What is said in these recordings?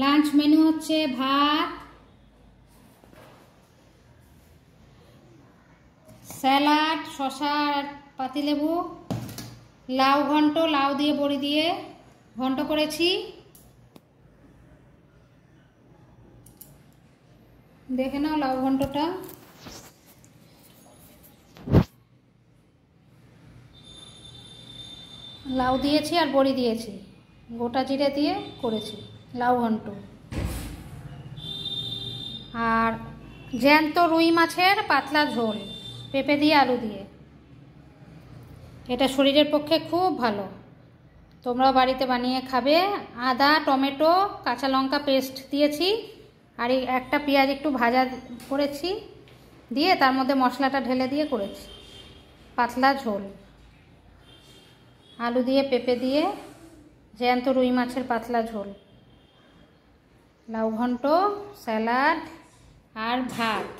Lunch menu হচ্ছে ভাত, salad, শসা আর পাতিলেবু, লাউ ঘন্ট, লাউ দিয়ে বড়ি দিয়ে ঘন্ট করেছি। দেখে নাও লাউ ঘন্টটা। লাউ দিয়েছি আর বড়ি দিয়েছি, গোটা জিরে দিয়ে করেছি লাউ ঘন্ট। আর জ্যান্ত রুই মাছের পাতলা ঝোল পেঁপে দিয়ে আলু দিয়ে। এটা শরীরের পক্ষে খুব ভালো, তোমরাও বাড়িতে বানিয়ে খাবে। আদা, টমেটো, কাঁচা লঙ্কা পেস্ট দিয়েছি, আর এই একটা পেঁয়াজ একটু ভাজা করেছি, দিয়ে তার মধ্যে মশলাটা ঢেলে দিয়ে করেছি পাতলা ঝোল। আলু দিয়ে পেঁপে দিয়ে জ্যান্ত রুই মাছের পাতলা ঝোল, লাউ ঘন্ট, স্যালাড আর ভাত।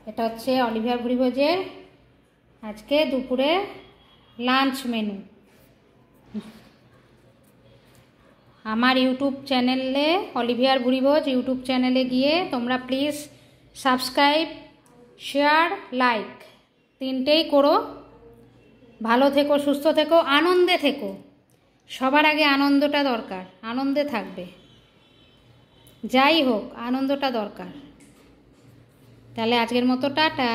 এটা হচ্ছে অলিভিয়ার ভুরিভোজের আজকে দুপুরে লাঞ্চ মেনু। আমার ইউটিউব চ্যানেলে অলিভিয়ার ভুরিভোজ ইউটিউব চ্যানেলে গিয়ে তোমরা প্লিজ সাবস্ক্রাইব, শেয়ার, লাইক তিনটেই করো। ভালো থেকো, সুস্থ থেকো, আনন্দে থেকো। সবার আগে আনন্দটা দরকার, আনন্দে থাকবে। যাই হোক, আনন্দটা দরকার। তাহলে আজকের মতো টাটা।